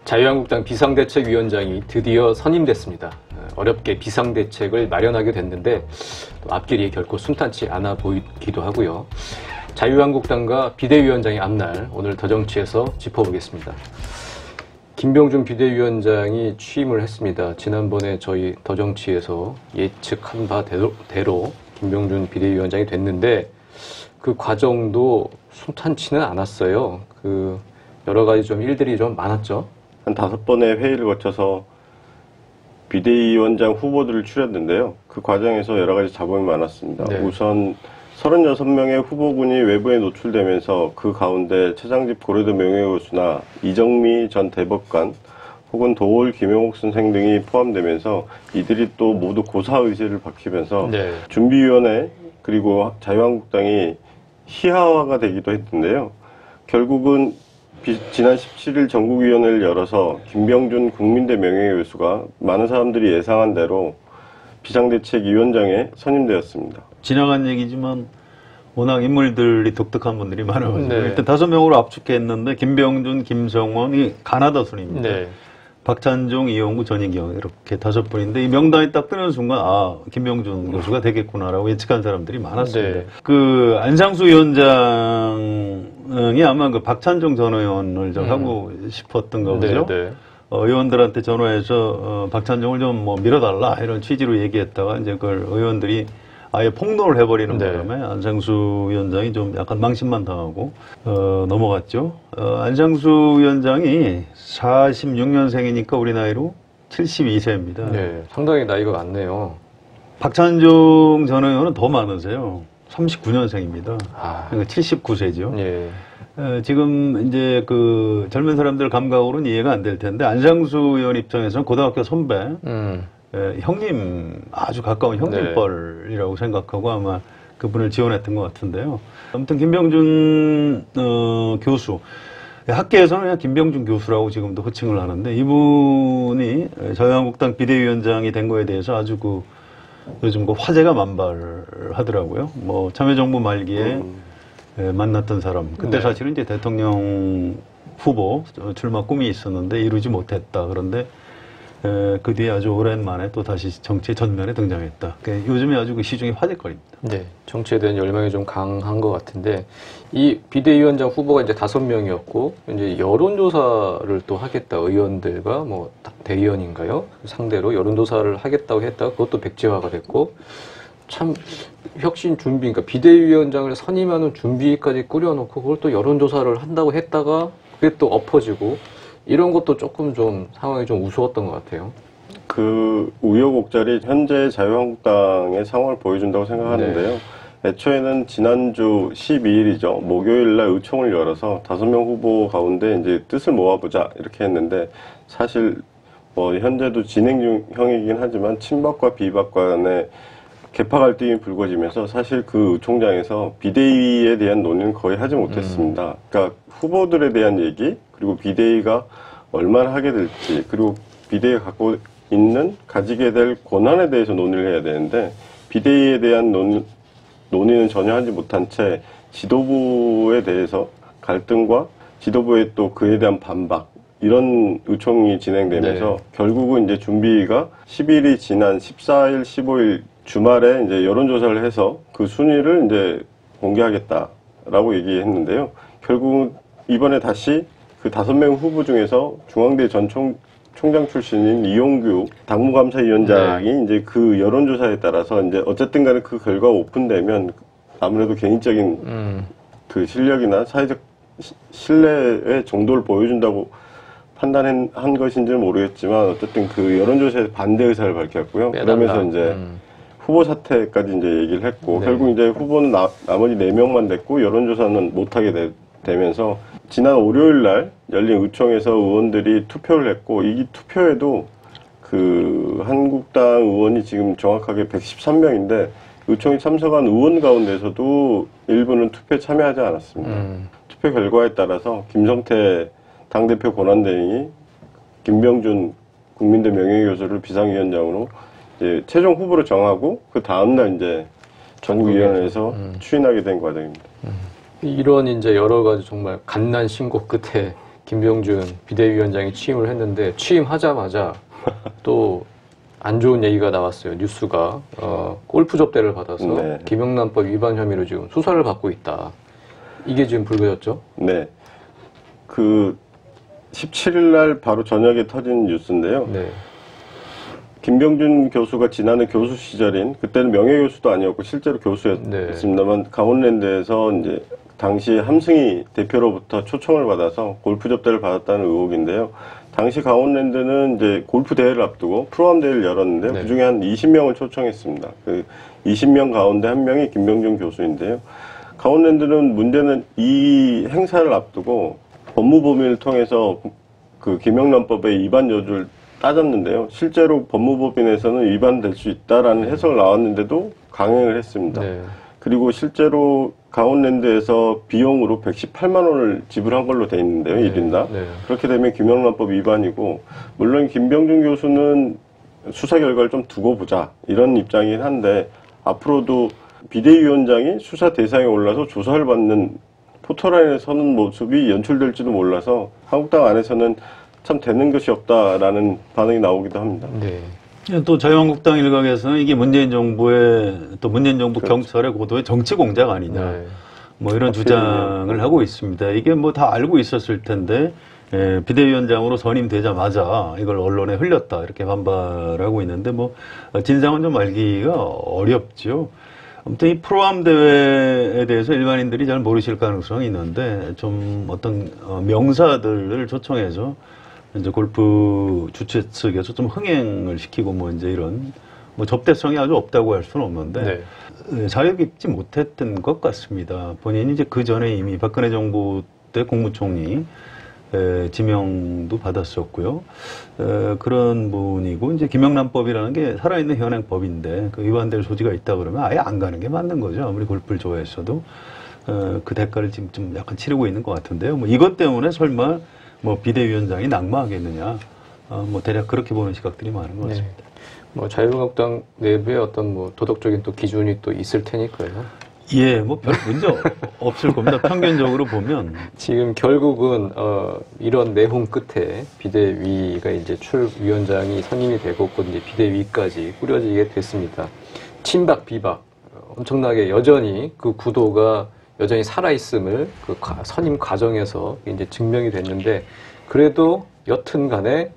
자유한국당 비상대책위원장이 드디어 선임됐습니다. 어렵게 비상대책을 마련하게 됐는데 앞길이 결코 순탄치 않아 보이기도 하고요. 자유한국당과 비대위원장의 앞날, 오늘 더정치에서 짚어보겠습니다. 김병준 비대위원장이 취임을 했습니다. 지난번에 저희 더정치에서 예측한 바대로 김병준 비대위원장이 됐는데 그 과정도 순탄치는 않았어요. 여러 가지 좀 일들이 좀 많았죠. 한 5번의 회의를 거쳐서 비대위원장 후보들을 추렸는데요. 그 과정에서 여러 가지 잡음이 많았습니다. 네. 우선 36명의 후보군이 외부에 노출되면서 그 가운데 최장집 고려대 명예교수나 이정미 전 대법관 혹은 도올 김용옥 선생 등이 포함되면서 이들이 또 모두 고사 의지를 밝히면서 네. 준비위원회 그리고 자유한국당이 희화화가 되기도 했는데요. 결국은 지난 17일 전국위원회를 열어서 김병준 국민대 명예교수가 많은 사람들이 예상한 대로 비상대책위원장에 선임되었습니다. 지나간 얘기지만 워낙 인물들이 독특한 분들이 많아가지고 네. 일단 5명으로 압축했는데 김병준, 김성원이 가나다 순입니다. 네. 박찬종, 이용구, 전인경 이렇게 5분인데 이 명단이 딱 뜨는 순간 김병준 교수가 되겠구나라고 예측한 사람들이 많았습니다. 네. 안상수 위원장이 아마 박찬종 전 의원을 좀 하고 싶었던 거죠. 네. 의원들한테 전화해서 박찬종을 좀 밀어달라 이런 취지로 얘기했다가 이제 그걸 의원들이 아예 폭로를 해버리는 바람에 안상수 위원장이 좀 약간 망신만 당하고 넘어갔죠. 안상수 위원장이 46년생이니까 우리 나이로 72세입니다. 네, 상당히 나이가 많네요. 박찬종 전 의원은 더 많으세요. 39년생입니다. 그러니까 79세죠. 예. 지금 이제 그 젊은 사람들 감각으로는 이해가 안 될 텐데 안상수 의원 입장에서는 고등학교 선배, 형님, 아주 가까운 형님뻘이라고 생각하고 아마 그분을 지원했던 것 같은데요. 아무튼 김병준 교수, 학계에서는 그냥 김병준 교수라고 지금도 호칭을 하는데 이분이 자유한국당 비대위원장이 된 거에 대해서 아주 요즘 화제가 만발하더라고요. 참여정부 말기에 만났던 사람. 그때 사실은 이제 대통령 후보 출마 꿈이 있었는데 이루지 못했다. 그런데 그 뒤에 아주 오랜만에 또 다시 정치의 전면에 등장했다. 요즘에 아주 시중의 화제거리입니다. 네, 정치에 대한 열망이 좀 강한 것 같은데 이 비대위원장 후보가 이제 5명이었고 이제 여론조사를 또 하겠다. 의원들과 대의원인가요? 상대로 여론조사를 하겠다고 했다가 그것도 백지화가 됐고 참 혁신 준비, 그러니까 비대위원장을 선임하는 준비까지 꾸려놓고 그걸 또 여론조사를 한다고 했다가 그게 또 엎어지고 이런 것도 조금 좀 상황이 좀 우스웠던 것 같아요. 그 우여곡절이 현재 자유한국당의 상황을 보여준다고 생각하는데요. 애초에는 지난주 12일이죠. 목요일 날 의총을 열어서 5명 후보 가운데 이제 뜻을 모아보자 이렇게 했는데 사실 현재도 진행 중형이긴 하지만 친박과 비박 간의 개파 갈등이 불거지면서 사실 그 의총장에서 비대위에 대한 논의는 거의 하지 못했습니다. 그러니까 후보들에 대한 얘기 그리고 비대위가 얼마나 하게 될지 그리고 비대위가 가지게 될 권한에 대해서 논의를 해야 되는데 비대위에 대한 논의는 전혀 하지 못한 채 지도부에 대해서 갈등과 지도부의 또 그에 대한 반박 이런 의총이 진행되면서 결국은 이제 준비가 10일이 지난 14일, 15일 주말에 이제 여론조사를 해서 그 순위를 이제 공개하겠다라고 얘기했는데요. 결국 이번에 다시 그 5명 후보 중에서 중앙대 전 총장 출신인 이용규 당무감사위원장이 이제 그 여론조사에 따라서 이제 어쨌든 간에 그 결과가 오픈되면 아무래도 개인적인 그 실력이나 사회적 신뢰의 정도를 보여준다고 판단한 것인지는 모르겠지만 어쨌든 그 여론조사에 반대 의사를 밝혔고요. 그러면서 이제 후보 사퇴까지 이제 얘기를 했고 결국 이제 후보는 나머지 4명만 됐고 여론조사는 못하게 되면서 지난 월요일 날 열린 의총에서 의원들이 투표를 했고 이 투표에도 그 한국당 의원이 지금 정확하게 113명인데 의총에 참석한 의원 가운데서도 일부는 투표에 참여하지 않았습니다. 투표 결과에 따라서 김성태 당대표 권한대행이 김병준 국민대 명예교수를 비상위원장으로 이제 최종 후보를 정하고 그 다음날 이제 전국위원회에서 추인하게 된 과정입니다. 이런 이제 여러 가지 정말 갓난 신고 끝에 김병준 비대위원장이 취임을 했는데 취임하자마자 또 안 좋은 얘기가 나왔어요. 뉴스가 골프 접대를 받아서 네. 김영란법 위반 혐의로 지금 수사를 받고 있다. 이게 지금 불거졌죠? 네. 그 17일 날 바로 저녁에 터진 뉴스인데요. 네. 김병준 교수가 지난해 교수 시절인, 그때는 명예교수도 아니었고 실제로 교수였습니다만, 네. 강원랜드에서 이제 당시 함승희 대표로부터 초청을 받아서 골프 접대를 받았다는 의혹인데요. 당시 강원랜드는 이제 골프 대회를 앞두고 프로암 대회를 열었는데 네. 그중에 한 20명을 초청했습니다. 그 20명 가운데 한 명이 김병준 교수인데요. 강원랜드는 문제는 이 행사를 앞두고 법무법인을 통해서 그 김영란법의 위반 여부를 따졌는데요. 실제로 법무법인에서는 위반될 수 있다라는 해석을 나왔는데도 강행을 했습니다. 네. 그리고 실제로 강원랜드에서 비용으로 118만 원을 지불한 걸로 돼 있는데요. 1인당. 네. 그렇게 되면 김영란법 위반이고, 물론 김병준 교수는 수사 결과를 좀 두고 보자 이런 입장이긴 한데, 앞으로도 비대위원장이 수사 대상에 올라서 조사를 받는 포토라인에 서는 모습이 연출될지도 몰라서 한국당 안에서는 참 되는 것이 없다라는 반응이 나오기도 합니다. 네. 또 자유한국당 일각에서는 이게 문재인 정부의 또 문재인 정부 그렇죠. 경찰의 고도의 정치 공작 아니냐. 네. 뭐 이런 주장을 하고 있습니다. 이게 뭐 다 알고 있었을 텐데 비대위원장으로 선임되자마자 이걸 언론에 흘렸다 이렇게 반발하고 있는데 뭐 진상은 좀 알기가 어렵죠. 아무튼 이 프로암 대회에 대해서 일반인들이 잘 모르실 가능성이 있는데 좀 어떤 명사들을 초청해서 이제 골프 주최 측에서 좀 흥행을 시키고 뭐 이제 이런 뭐 접대성이 아주 없다고 할 수는 없는데 자격 깊지 못했던 것 같습니다. 본인이 이제 그 전에 이미 박근혜 정부 때 국무총리 지명도 받았었고요. 그런 분이고 이제 김영란법이라는 게 살아있는 현행법인데 그 위반될 소지가 있다 그러면 아예 안 가는 게 맞는 거죠. 아무리 골프를 좋아했어도 그 대가를 지금 좀 약간 치르고 있는 것 같은데요. 뭐 이것 때문에 설마 뭐 비대위원장이 낙마하겠느냐, 뭐 대략 그렇게 보는 시각들이 많은 것 같습니다. 네. 뭐 자유한국당 내부에 어떤 뭐 도덕적인 또 기준이 또 있을 테니까요. 예, 뭐 별 문제 없을 겁니다. 평균적으로 보면 지금 결국은 이런 내홍 끝에 비대위가 이제 위원장이 선임이 되고 곧 이제 비대위까지 꾸려지게 됐습니다. 친박 비박 엄청나게 여전히 그 구도가 여전히 살아있음을 그 선임 과정에서 이제 증명이 됐는데, 그래도 여튼간에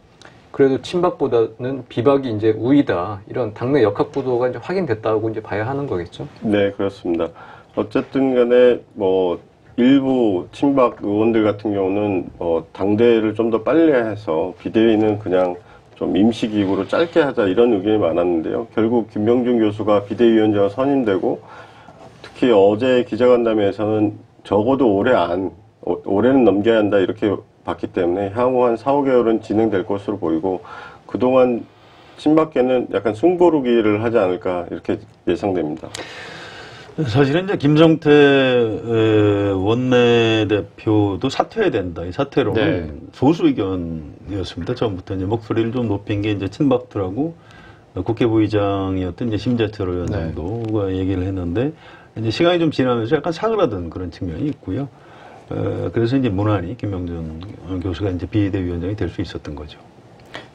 그래도 친박보다는 비박이 이제 우위다, 이런 당내 역학 구도가 이제 확인됐다고 이제 봐야 하는 거겠죠? 네, 그렇습니다. 어쨌든 간에 뭐 일부 친박 의원들 같은 경우는 당대를 좀 더 빨리 해서 비대위는 그냥 좀 임시기구로 짧게 하자 이런 의견이 많았는데요. 결국 김병준 교수가 비대위원장으로 선임되고, 특히 어제 기자간담회에서는 적어도 올해는 넘겨야 한다 이렇게 봤기 때문에 향후 한 4, 5개월은 진행될 것으로 보이고, 그동안 친박계는 약간 숨고르기를 하지 않을까 이렇게 예상됩니다. 사실은 이제 김성태 원내대표도 사퇴해야 된다. 이 사퇴로는 소수 의견이었습니다. 처음부터 이제 목소리를 좀 높인 게 이제 친박들하고 국회부의장이었던 이제 심재철 의원 정도가 얘기를 했는데, 이제 시간이 좀 지나면서 약간 사그라든 그런 측면이 있고요. 그래서 이제 무난히 김병준 교수가 이제 비대위원장이 될 수 있었던 거죠.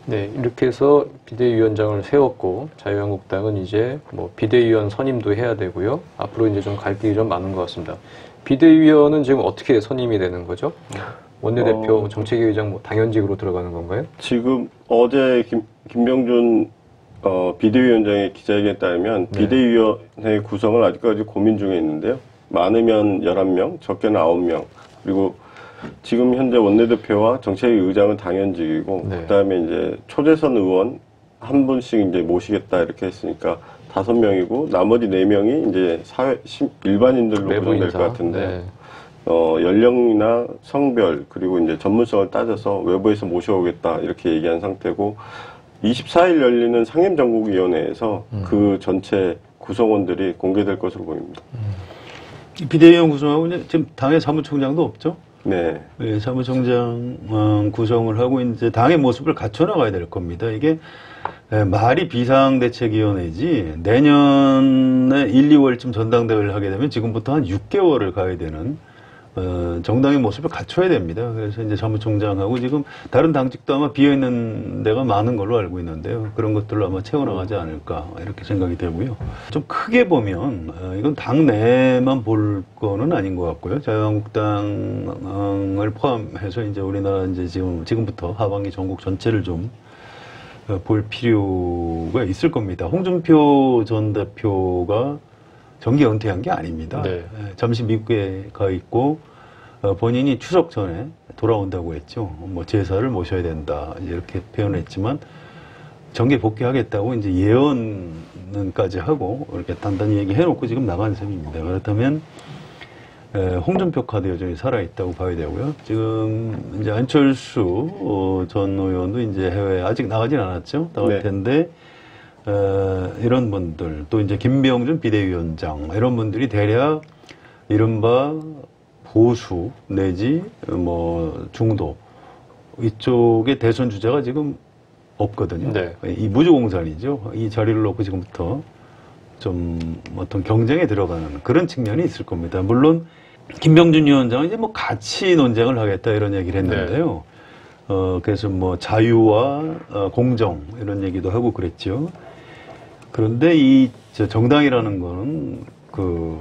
네, 이렇게 해서 비대위원장을 세웠고, 자유한국당은 이제 뭐 비대위원 선임도 해야 되고요. 앞으로 이제 좀 갈 길이 좀 많은 것 같습니다. 비대위원은 지금 어떻게 선임이 되는 거죠? 원내대표, 정책위의장 뭐 당연직으로 들어가는 건가요? 지금 어제 김병준 비대위원장의 기자회견에 따르면 비대위원회 구성을 아직까지 고민 중에 있는데요. 많으면 11명, 적게는 9명. 그리고 지금 현재 원내대표와 정책위 의장은 당연직이고, 그다음에 이제 초대선 의원 한 분씩 이제 모시겠다 이렇게 했으니까 5명이고, 나머지 4명이 이제 일반인들로 구성될 것 같은데, 연령이나 성별 그리고 이제 전문성을 따져서 외부에서 모셔오겠다 이렇게 얘기한 상태고, 24일 열리는 상임정국위원회에서 그 전체 구성원들이 공개될 것으로 보입니다. 비대위원 구성하고 이제 지금 당의 사무총장도 없죠? 네. 네, 사무총장 구성을 하고 이제 당의 모습을 갖춰나가야 될 겁니다. 이게 말이 비상대책위원회지 내년에 1, 2월쯤 전당대회를 하게 되면 지금부터 한 6개월을 가야 되는 정당의 모습을 갖춰야 됩니다. 그래서 이제 사무총장하고 지금 다른 당직도 아마 비어있는 데가 많은 걸로 알고 있는데요. 그런 것들로 아마 채워나가지 않을까 이렇게 생각이 되고요. 좀 크게 보면 이건 당내만 볼 거는 아닌 것 같고요. 자유한국당을 포함해서 이제 우리나라 이제 지금부터 하반기 전국 전체를 좀 볼 필요가 있을 겁니다. 홍준표 전 대표가 정계 은퇴한 게 아닙니다. 네. 잠시 미국에 가 있고 본인이 추석 전에 돌아온다고 했죠. 뭐 제사를 모셔야 된다 이렇게 표현했지만 정계 복귀하겠다고 이제 예언까지 하고 이렇게 단단히 얘기해놓고 지금 나간 셈입니다. 그렇다면 홍준표 카드 여전히 살아있다고 봐야 되고요. 지금 이제 안철수 전 의원도 이제 해외에 아직 나가진 않았죠. 나갈 텐데 이런 분들 또 이제 김병준 비대위원장 이런 분들이 대략 이른바 보수 내지 뭐 중도 이쪽의 대선 주자가 지금 없거든요. 네. 이 무주공산이죠. 이 자리를 놓고 지금부터 좀 어떤 경쟁에 들어가는 그런 측면이 있을 겁니다. 물론 김병준 위원장은 이제 뭐 같이 논쟁을 하겠다 이런 얘기를 했는데요. 그래서 뭐 자유와 공정 이런 얘기도 하고 그랬죠. 그런데 이 정당이라는 거는 그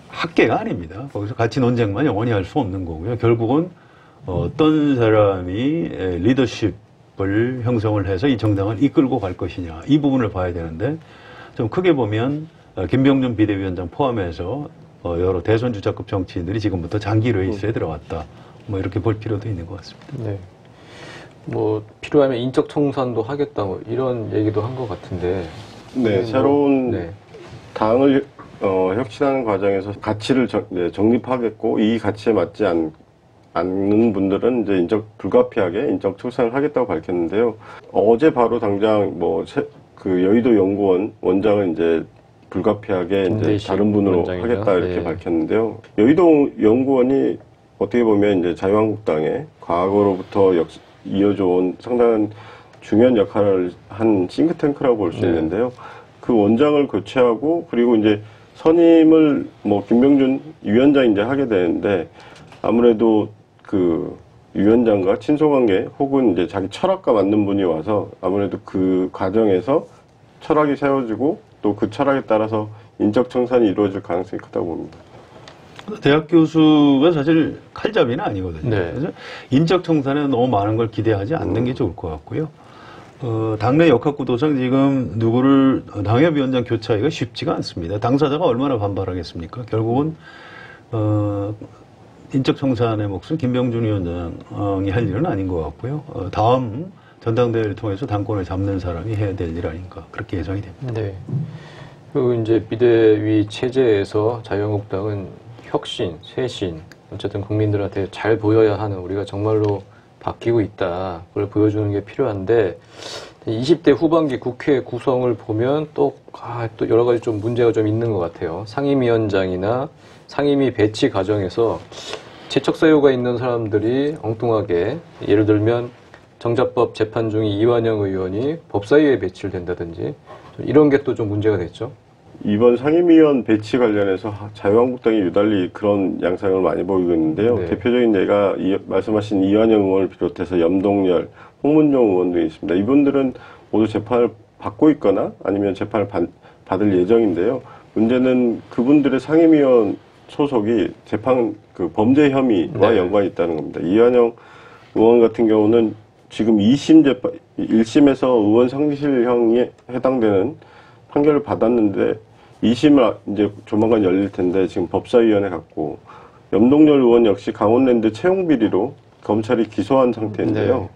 학계가 아닙니다. 거기서 같이 논쟁만 영원히 할 수 없는 거고요. 결국은 어떤 사람이 리더십을 형성을 해서 이 정당을 이끌고 갈 것이냐 이 부분을 봐야 되는데 좀 크게 보면 김병준 비대위원장 포함해서 여러 대선 주자급 정치인들이 지금부터 장기 레이스에 들어갔다. 뭐 이렇게 볼 필요도 있는 것 같습니다. 네. 뭐 필요하면 인적 청산도 하겠다 뭐 이런 얘기도 한 것 같은데. 네, 새로운 당을 혁신하는 과정에서 가치를 정립하겠고 이 가치에 맞지 않는 분들은 이제 불가피하게 인적 청산을 하겠다고 밝혔는데요. 어제 바로 당장 그 여의도 연구원 원장은 이제 불가피하게 이제 다른 분으로 원장이죠. 하겠다 이렇게 밝혔는데요. 여의도 연구원이 어떻게 보면 이제 자유한국당의 과거로부터 이어져 온 상당한 중요한 역할을 한 싱크탱크라고 볼 수 있는데요. 그 원장을 교체하고 그리고 이제 선임을 김병준 위원장이 이제 하게 되는데 아무래도 그 위원장과 친소관계 혹은 이제 자기 철학과 맞는 분이 와서 아무래도 그 과정에서 철학이 세워지고 또 그 철학에 따라서 인적 청산이 이루어질 가능성이 크다고 봅니다. 대학 교수가 사실 칼잡이는 아니거든요. 네. 그래서 인적 청산에 너무 많은 걸 기대하지 않는 게 좋을 것 같고요. 당내 역학구도상 지금 누구를 당협위원장 교체하기가 쉽지가 않습니다. 당사자가 얼마나 반발하겠습니까? 결국은 인적 청산의 몫은 김병준 위원장이 할 일은 아닌 것 같고요. 다음 전당대회를 통해서 당권을 잡는 사람이 해야 될 일 아닌가 그렇게 예상이 됩니다. 네. 그리고 이제 비대위 체제에서 자유한국당은 혁신, 쇄신, 어쨌든 국민들한테 잘 보여야 하는 우리가 정말로 바뀌고 있다. 그걸 보여주는 게 필요한데 20대 후반기 국회 구성을 보면 또 여러 가지 좀 문제가 좀 있는 것 같아요. 상임위원장이나 상임위 배치 과정에서 재척 사유가 있는 사람들이 엉뚱하게 예를 들면 정자법 재판 중인 이완영 의원이 법사위에 배치를 된다든지 이런 게 또 좀 문제가 됐죠. 이번 상임위원 배치 관련해서 자유한국당이 유달리 그런 양상을 많이 보이고 있는데요. 네. 대표적인 예가 말씀하신 이완영 의원을 비롯해서 염동열, 홍문종 의원 등이 있습니다. 이분들은 모두 재판을 받고 있거나 아니면 재판을 받을 예정인데요. 문제는 그분들의 상임위원 소속이 재판 범죄 혐의와 연관이 있다는 겁니다. 이완영 의원 같은 경우는 지금 2심 재판, 1심에서 의원 상실형에 해당되는 판결을 받았는데 2심을 이제 조만간 열릴 텐데 지금 법사위원회 갔고 염동열 의원 역시 강원랜드 채용 비리로 검찰이 기소한 상태인데요. 네.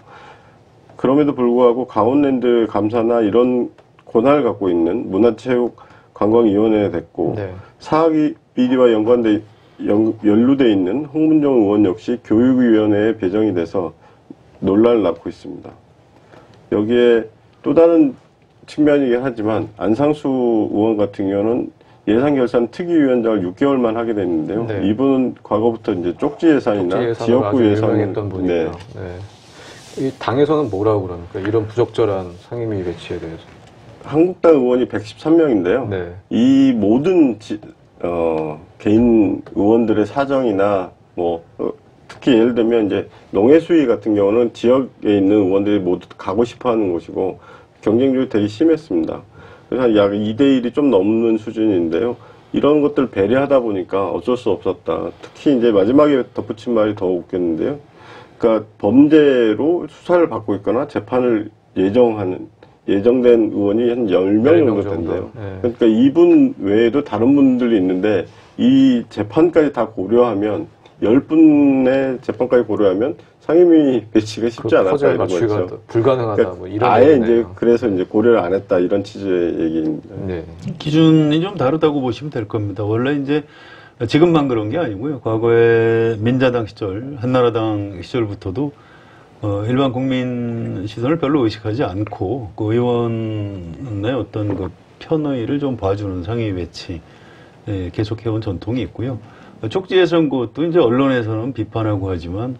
그럼에도 불구하고 강원랜드 감사나 이런 권한을 갖고 있는 문화체육관광위원회에 됐고 네. 사학이 비리와 연루돼 있는 홍문종 의원 역시 교육위원회에 배정이 돼서 논란을 낳고 있습니다. 여기에 또 다른 측면이긴 하지만 안상수 의원 같은 경우는 예산결산 특위위원장을 6개월만 하게 됐는데요. 네. 이분은 과거부터 이제 쪽지 예산이나 지역구 예산 했던 분이에요. 이 당에서는 뭐라고 그럽니까? 이런 부적절한 상임위 배치에 대해서. 한국당 의원이 113명인데요. 네. 이 모든 개인 의원들의 사정이나 특히 예를 들면 이제 농해수위 같은 경우는 지역에 있는 의원들이 모두 가고 싶어하는 곳이고 경쟁률이 되게 심했습니다. 그래서 약 2대1이 좀 넘는 수준인데요. 이런 것들 배려하다 보니까 어쩔 수 없었다. 특히 이제 마지막에 덧붙인 말이 더 웃겼는데요. 그러니까 범죄로 수사를 받고 있거나 재판을 예정된 의원이 한 10명 정도 된대요. 네. 그러니까 이분 외에도 다른 분들이 있는데 이 재판까지 다 고려하면 10분의 재판까지 고려하면 상임위 배치가 쉽지 않았다 이런 거죠. 불가능하다 그러니까 뭐 이런 아예 얘기네요. 이제 그래서 이제 고려를 안 했다 이런 취지의 얘기입니다. 네. 기준이 좀 다르다고 보시면 될 겁니다. 원래 이제 지금만 그런 게 아니고요. 과거에 민자당 시절, 한나라당 시절부터도 일반 국민 시선을 별로 의식하지 않고 그 의원의 어떤 그 편의를 좀 봐주는 상위 배치 계속해온 전통이 있고요. 촉지의 선거도 이제 언론에서는 비판하고 하지만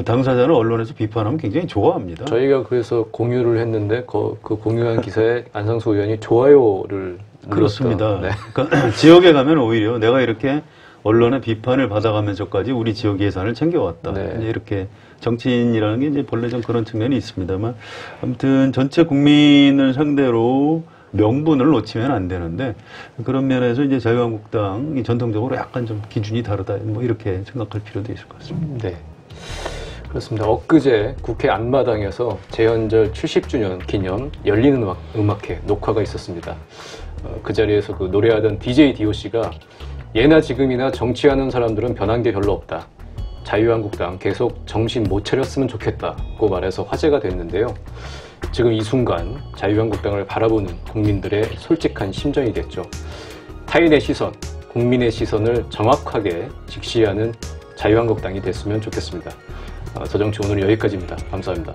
당사자는 언론에서 비판하면 굉장히 좋아합니다. 저희가 그래서 공유를 했는데 그 공유한 기사에 안상수 의원이 좋아요를 그렇습니다. 네. 그러니까 지역에 가면 오히려 내가 이렇게 언론의 비판을 받아가면서까지 우리 지역 예산을 챙겨왔다. 네. 이제 이렇게 정치인이라는 게 이제 본래 좀 그런 측면이 있습니다만 아무튼 전체 국민을 상대로 명분을 놓치면 안 되는데 그런 면에서 이제 자유한국당이 전통적으로 약간 좀 기준이 다르다. 뭐 이렇게 생각할 필요도 있을 것 같습니다. 네. 그렇습니다. 엊그제 국회 안마당에서 재헌절 70주년 기념 열리는 음악회 녹화가 있었습니다. 그 자리에서 그 노래하던 DJ DOC가 예나 지금이나 정치하는 사람들은 변한 게 별로 없다. 자유한국당 계속 정신 못 차렸으면 좋겠다고 말해서 화제가 됐는데요. 지금 이 순간 자유한국당을 바라보는 국민들의 솔직한 심정이겠죠. 타인의 시선, 국민의 시선을 정확하게 직시하는 자유한국당이 됐으면 좋겠습니다. 더정치 오늘 여기까지입니다. 감사합니다.